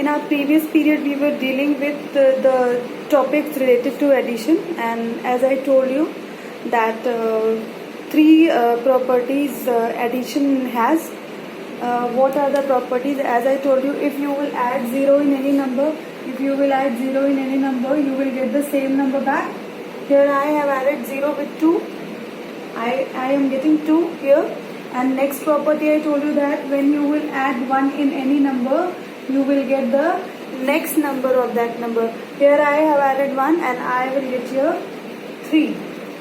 in our previous period we were dealing with the topics related to addition, and as I told you that three properties addition has. What are the properties? As I told you, if you will add 0 in any number, you will get the same number back. Here I have added 0 with 2. I am getting 2 here. And next property I told you that when you will add 1 in any number, you will get the next number of that number. Here I have added 1 and I will get here 3.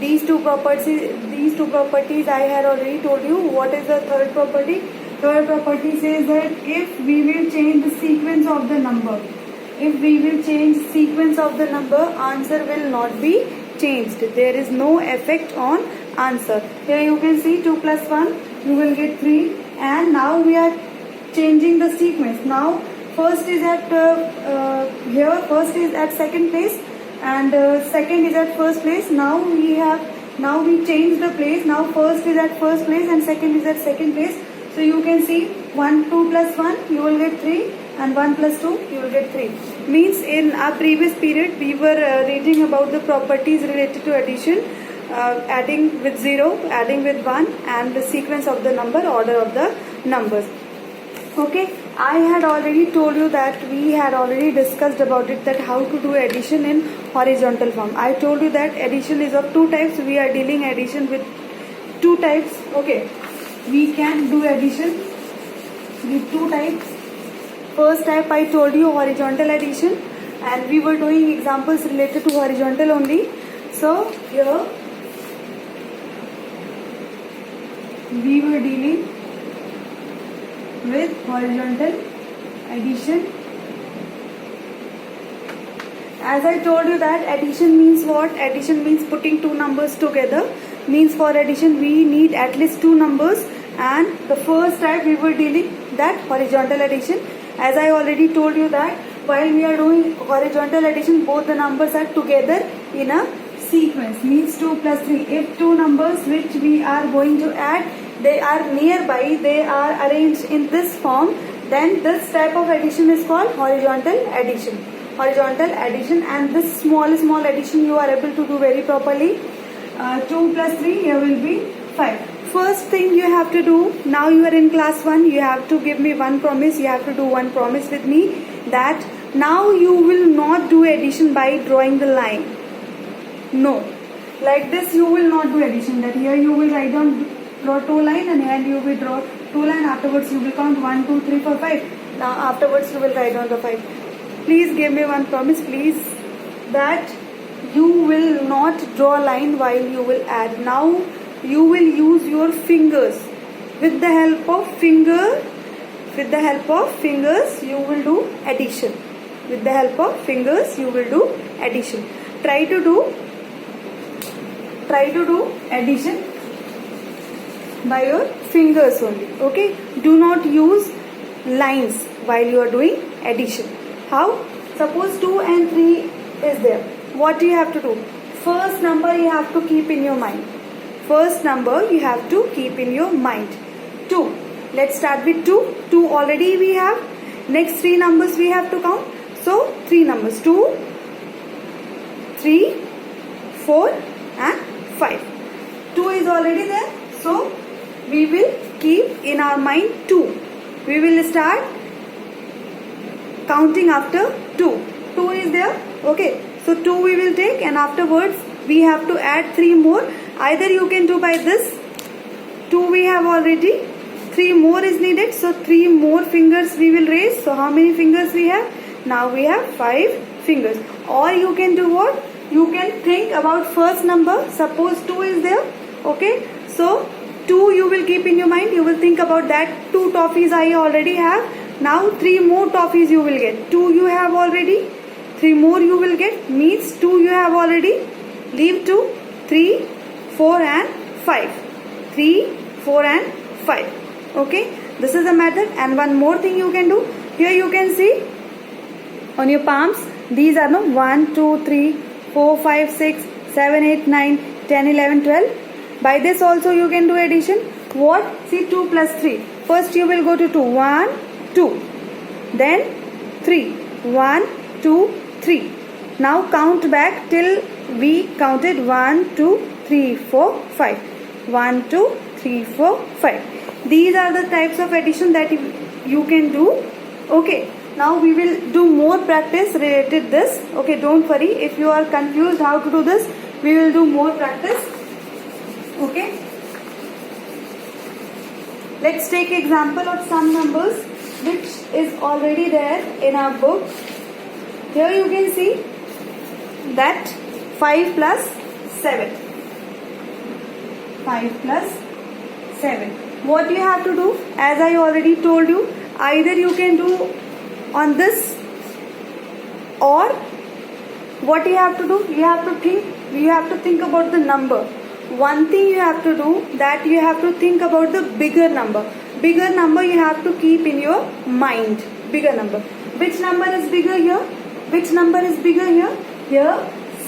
These two properties I had already told you. What is the third property? Third property says that if we will change the sequence of the number, answer will not be changed. There is no effect on answer. Here you can see 2 plus 1, you will get 3, and now we are changing the sequence. Now first is at second place and second is at first place. Now we change the place. Now first is at first place and second is at second place. So you can see 2 plus 1 you will get 3 and 1 plus 2 you will get 3. Means in our previous period we were reading about the properties related to addition, adding with 0, adding with 1, and the sequence of the number, order of the numbers. Okay, I had already told you that we had already discussed about it, that how to do addition in horizontal form. I told you that addition is of two types. We are dealing addition with two types. Okay, we can do addition with two types. First type I told you, horizontal addition, and we were doing examples related to horizontal only. So here we were dealing with horizontal addition. As I told you that addition means what? Addition means putting two numbers together. Means for addition we need at least two numbers, and the first type we were dealing that horizontal addition. As I already told you that while we are doing horizontal addition, both the numbers are together in a sequence. Means 2 plus 3. If two numbers which we are going to add, they are nearby, they are arranged in this form, then this type of addition is called horizontal addition. And this small addition you are able to do very properly. 2 plus 3, here will be 5. First thing you have to do, now you are in class 1, you have to give me one promise. You have to do one promise with me, that now you will not do addition by drawing the line. No, like this you will not do addition. That here you will write down, draw 2 lines, and here you will draw 2 lines. Afterwards you will count 1, 2, 3, 4, 5. Now afterwards you will write down the 5. Please give me one promise, please, that you will not draw line while you will add. Now you will use your fingers. With the help of fingers you will do addition. Try to do addition by your fingers only. Okay, do not use lines while you are doing addition. How? Suppose 2 and 3 is there. What do you have to do? First number you have to keep in your mind. 2. Let's start with 2. 2 already we have. Next 3 numbers we have to count. So 3 numbers. 2, 3, 4 and 5. 2 is already there. So we will keep in our mind 2. We will start counting after 2. 2 is there. Okay. So 2 we will take, and afterwards we have to add 3 more. Either you can do by this. 2 we have already. 3 more is needed. So 3 more fingers we will raise. So how many fingers we have? Now we have 5 fingers. Or you can do what? You can think about first number. Suppose 2 is there. Okay. So 2 you will keep in your mind. You will think about that. 2 toffees I already have. Now 3 more toffees you will get. 2 you have already. 3 more you will get. Means 2 you have already. Leave 2. 3, 4 and 5. 3, 4 and 5. Okay. This is a method. And one more thing you can do. Here you can see on your palms. These are 1, 2, 3, 4, 5, 6, 7, 8, 9, 10, 11, 12. By this also you can do addition. What? See 2 plus 3. First you will go to 2. 1, 2. Then 3. 1, 2, 3. Now count back till we counted 1, 2, 3, 4, 5. 1, 2, 3, 4, 5. These are the types of addition that you can do. Okay. Now we will do more practice related this. Okay, don't worry. If you are confused how to do this, we will do more practice. Okay. Let's take example of some numbers which is already there in our book. Here you can see that 5 plus 7. 5 plus 7. What you have to do, as I already told you, either you can do on this, or what you have to do, you have to think about the number. One thing you have to do, that you have to think about the bigger number. Bigger number you have to keep in your mind. Bigger number. Which number is bigger here? Which number is bigger here? Here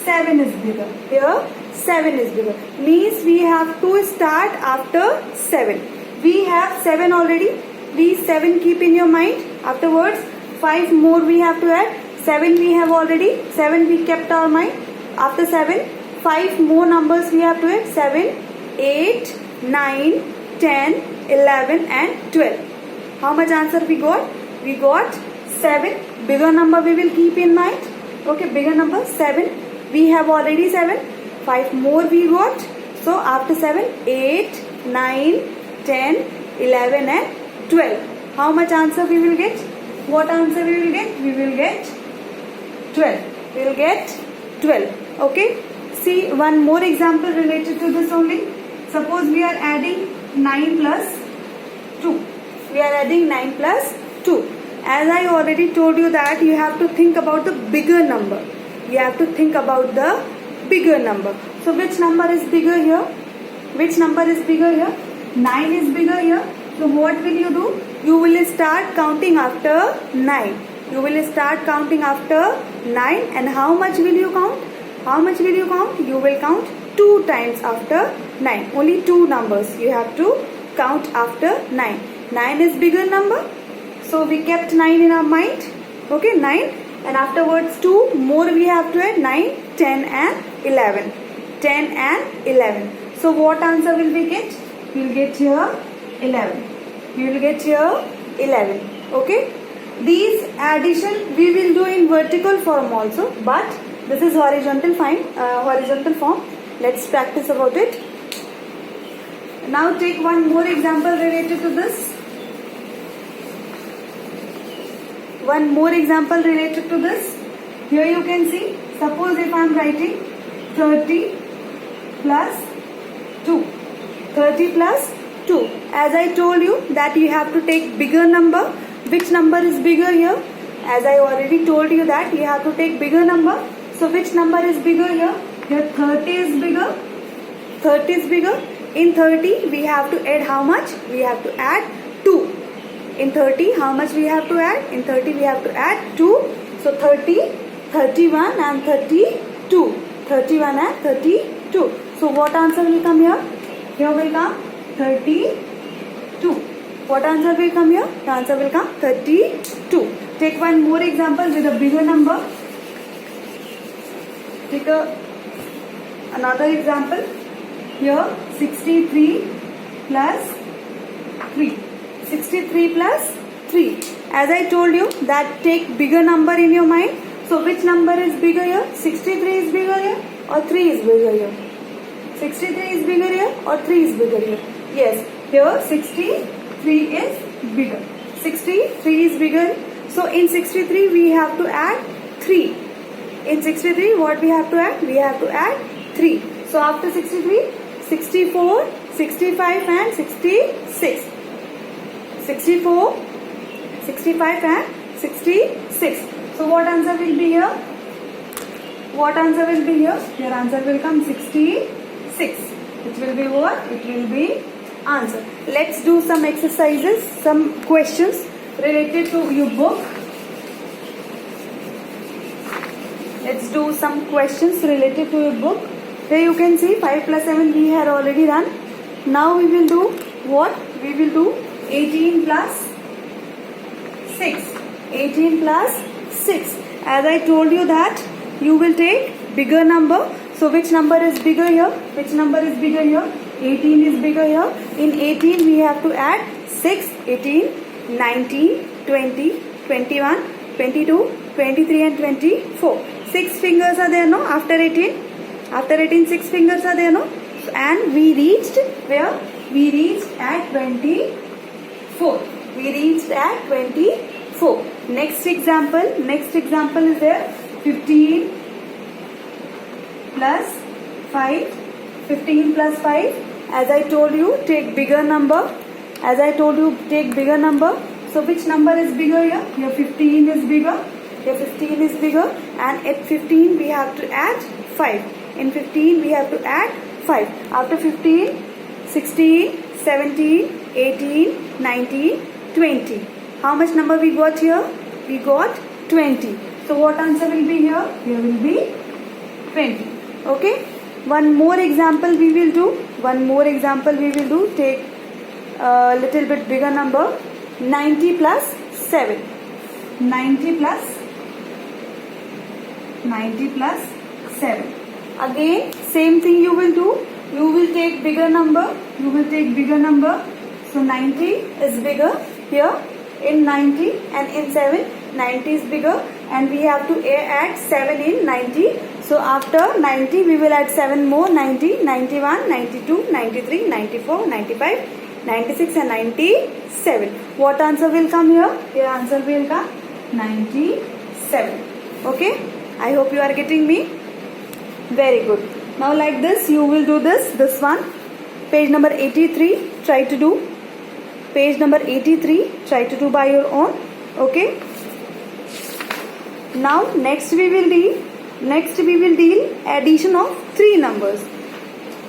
7 is bigger. Here 7 is bigger. Means we have to start after 7. We have 7 already. Please 7 keep in your mind. Afterwards 5 more we have to add. 7 we have already. 7 we kept our mind. After 7, 5 more numbers we have to add. 7, 8, 9, 10, 11 and 12. How much answer we got? We got 7. Bigger number we will keep in mind. Okay, bigger number 7. We have already 7. 5 more we got. So after 7, 8, 9, 10, 11 and 12. How much answer we will get? What answer we will get? We will get 12. We will get 12. Okay. See one more example related to this only. Suppose we are adding 9 plus 2. We are adding 9 plus 2. As I already told you that you have to think about the bigger number. You have to think about the bigger number. So which number is bigger here? Which number is bigger here? 9 is bigger here. So what will you do? You will start counting after 9. You will start counting after 9. And how much will you count? How much will you count? You will count 2 times after 9. Only 2 numbers you have to count after 9. 9 is bigger number. So we kept 9 in our mind. Okay, 9. And afterwards 2 more we have to add. 9, 10 and 11. 10 and 11. So what answer will we get? We will get here 11. We will get here 11. Okay. These addition we will do in vertical form also. But this is horizontal form. Let's practice about it. Now take one more example related to this. One more example related to this. Here you can see, suppose if I am writing 30 plus 2. 30 plus 2. As I told you that you have to take bigger number. Which number is bigger here? As I already told you that you have to take bigger number. So which number is bigger here? Here 30 is bigger. 30 is bigger. In 30 we have to add how much? We have to add 2. In 30 how much we have to add? In 30 we have to add 2. So 30, 31 and 32. 31 and 32. So what answer will come here? Here will come 32. What answer will come here? The answer will come 32. Take one more example with a bigger number. Take another example. Here 63 plus 3. 63 plus 3. As I told you that take bigger number in your mind. So which number is bigger here? 63 is bigger here or 3 is bigger here? 63 is bigger here or 3 is bigger here? Yes, here 63 is bigger. 63 is bigger. So in 63 we have to add 3. In 63 what we have to add? We have to add 3. So after 63, 64, 65 and 66. 64, 65 and 66. So what answer will be here? What answer will be here? Your answer will come 66. Which will be what? It will be answer. Let's do some exercises, some questions related to your book. Let's do some questions related to your book. Here you can see 5 plus 7 we had already done. Now we will do what? We will do 18 plus 6. 18 plus 6. As I told you that you will take bigger number. So which number is bigger here? Which number is bigger here? 18 is bigger here. In 18 we have to add 6, 18, 19, 20, 21, 22, 23 and 24. 6 fingers are there, no? After 18. After 18, 6 fingers are there, no? And we reached where? We reached at 24. We reached at 24. Next example is there. 15 plus 5. 15 plus 5. As I told you, take bigger number. As I told you, take bigger number. So which number is bigger here? Here 15 is bigger. Here 15 is bigger. And at 15 we have to add 5. In 15 we have to add 5. After 15, 16, 17, 18, 19, 20. How much number we got here? We got 20. So what answer will be here? Here will be 20. Okay. One more example we will do. Take a little bit bigger number. 90 plus 7. 90 plus 7. Again, same thing you will do. You will take bigger number. So 90 is bigger here in 90 and in 7. 90 is bigger and we have to add 7 in 90. So after 90 we will add 7 more. 90, 91, 92, 93, 94, 95, 96 and 97. What answer will come here? Here answer will come 97. Okay. I hope you are getting me. Very good. Now like this you will do this one. Page number 83. Try to do. Page number 83. Try to do by your own. Okay. Now next we will deal addition of 3 numbers.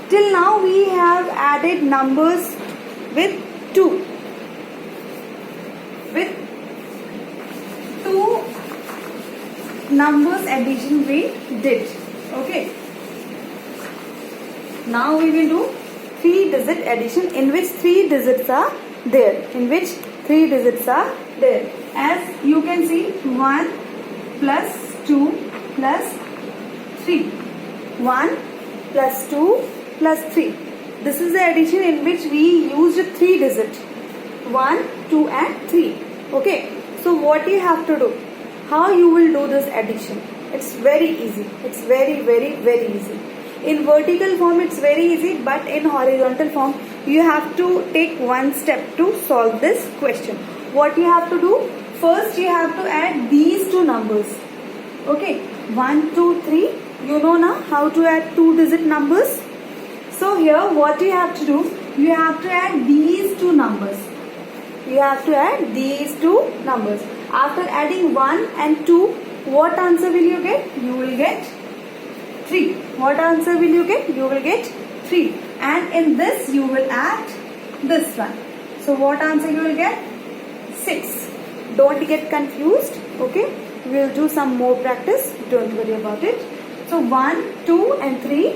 Till now we have added numbers with 2. With 2 numbers addition we did. Okay. Now we will do 3-digit addition in which 3 digits are there. As you can see, 1 plus 2 plus 3. 1 plus 2 plus 3. This is the addition in which we used 3 digits. 1, 2 and 3. Okay. So what you have to do? How you will do this addition? It's very easy. It's very, very, very easy. In vertical form it's very easy, but in horizontal form you have to take one step to solve this question. What you have to do? First you have to add these 2 numbers. Okay. 1, 2, 3. You know now how to add 2-digit numbers. So here what you have to do? You have to add these 2 numbers. After adding 1 and 2, what answer will you get? You will get 3. What answer will you get? You will get 3. And in this you will add this one. So what answer you will get? 6. Don't get confused. Okay. We will do some more practice. Don't worry about it. So 1, 2 and 3.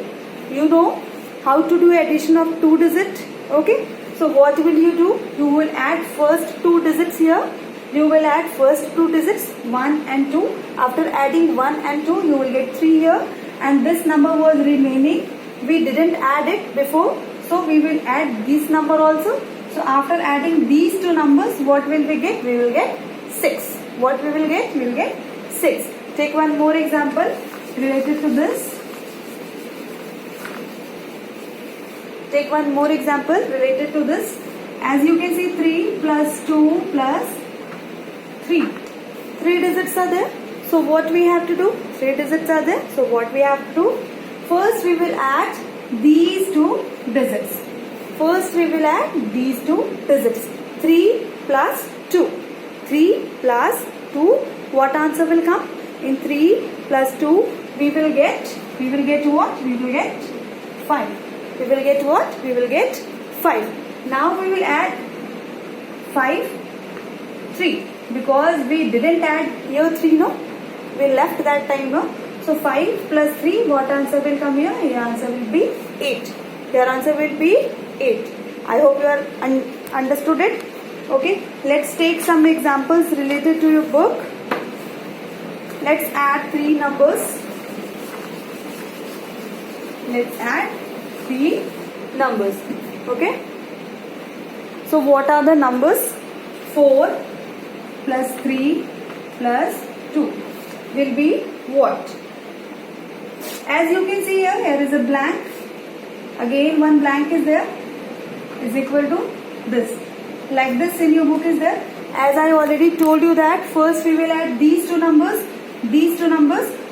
You know how to do addition of 2 digits. Okay. So what will you do? You will add first 2 digits here. You will add first 2 digits 1 and 2. After adding 1 and 2 you will get 3 here. And this number was remaining. We didn't add it before. So we will add this number also. So after adding these 2 numbers, what will we get? We will get 6. What we will get? We will get 6. Take one more example related to this. Take one more example related to this. As you can see, 3 plus 2 plus 3. 3 digits are there. So what we have to do? 3 digits are there. So what we have to do? First we will add these 2 digits. 3 plus 2. 3 plus 2. What answer will come? In 3 plus 2 we will get what? We will get 5. We will get what? We will get 5. Now we will add 5, 3. Because we didn't add here 3, no? We left that time, no? So 5 plus 3, what answer will come here? Your answer will be 8. Your answer will be 8. I hope you are understood it. Okay, let's take some examples related to your book. Let's add 3 numbers. Let's add 3 numbers. Okay. So what are the numbers? 4 plus 3 plus 2 will be what? As you can see here is a blank. Again one blank is there, is equal to this. Like this in your book is there. As I already told you that first we will add these two numbers.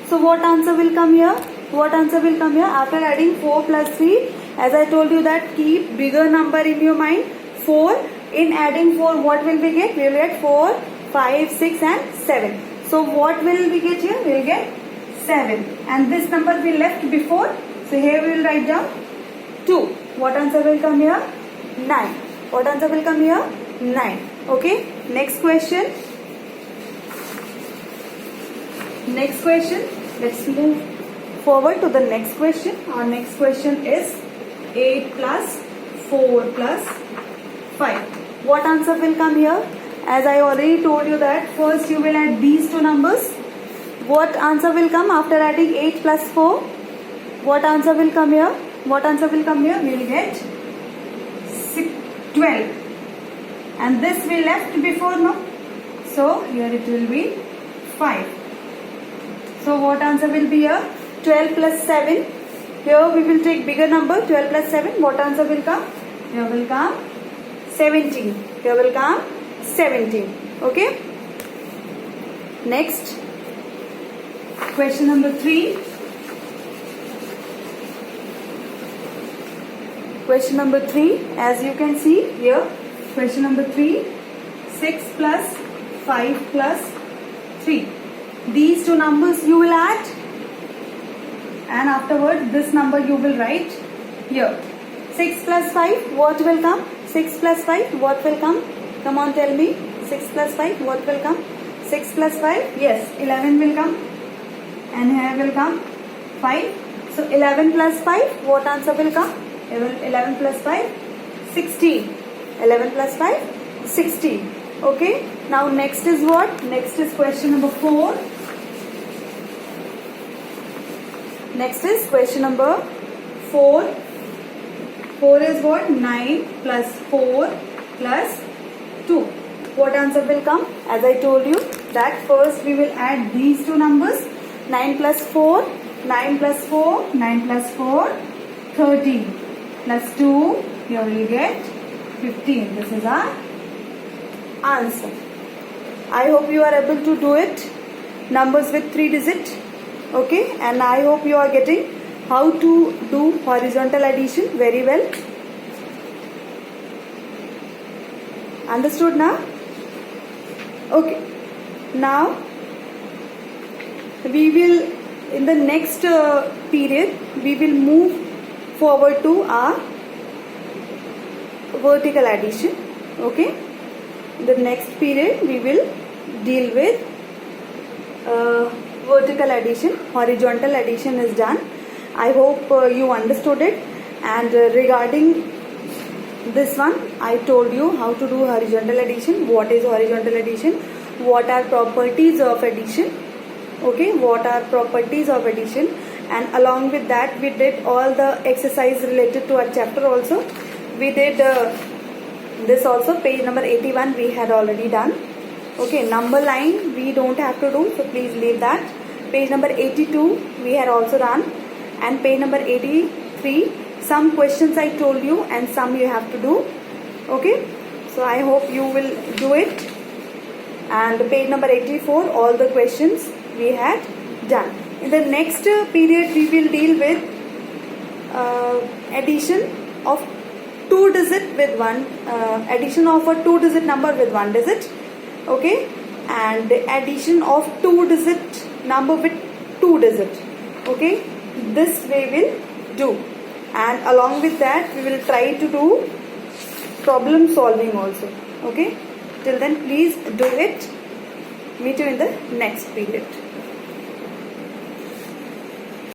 So what answer will come here? What answer will come here? After adding 4 plus 3, as I told you that keep bigger number in your mind. 4. In adding 4, what will we get? We will get 4, 5, 6 and 7. So what will we get here? We will get 7. And this number we left before. So here we will write down 2. What answer will come here? 9. What answer will come here? 9. Okay. Next question. Let's move forward to the next question. Our next question is 8 plus 4 plus 5. What answer will come here? As I already told you that first you will add these two numbers. What answer will come after adding 8 plus 4? What answer will come here? What answer will come here? We will get 12. And this we left before, no? So here it will be 5. So what answer will be here? 12 plus 7. Here we will take bigger number. 12 plus 7. What answer will come? Here will come 17. Here will come 17. Okay. Next. Question number 3. Question number 3. As you can see here. Question number 3. 6 plus 5 plus 3. These two numbers you will add. And afterward this number you will write here. 6 plus 5, what will come? 6 plus 5, what will come? Come on, tell me. 6 plus 5, what will come? 6 plus 5, yes, 11 will come. And here will come 5. So 11 plus 5, what answer will come? 11 plus 5, 16. 11 plus 5, 16. Okay. Now next is what? Next is question number 4. Next is question number 4. 4 is what? 9 plus 4 plus 2. What answer will come? As I told you that first we will add these two numbers. 9 plus 4, 9 plus 4, 9 plus 4, 13 plus 2, here we will get 15. This is our answer. I hope you are able to do it. Numbers with 3 digits. Okay, and I hope you are getting how to do horizontal addition very well. Understood now? Okay. Now we will, in the next period, we will move forward to our vertical addition. Okay. In the next period we will deal with vertical addition. Horizontal addition is done. I hope you understood it. And regarding this one, I told you how to do horizontal addition. What is horizontal addition? What are properties of addition? Okay, what are properties of addition? And along with that, we did all the exercise related to our chapter also. We did this also. Page number 81 we had already done. Okay, number line we don't have to do, so please leave that. Page number 82 we had also done, and page number 83 some questions I told you and some you have to do. Okay, so I hope you will do it. And page number 84 all the questions we had done. In the next period we will deal with addition of 2 digit with one addition of a 2 digit number with 1 digit. Okay, and the addition of 2 digit number with 2 digit. Okay, this we will do, and along with that we will try to do problem solving also. Okay, till then please do it. Meet you in the next period.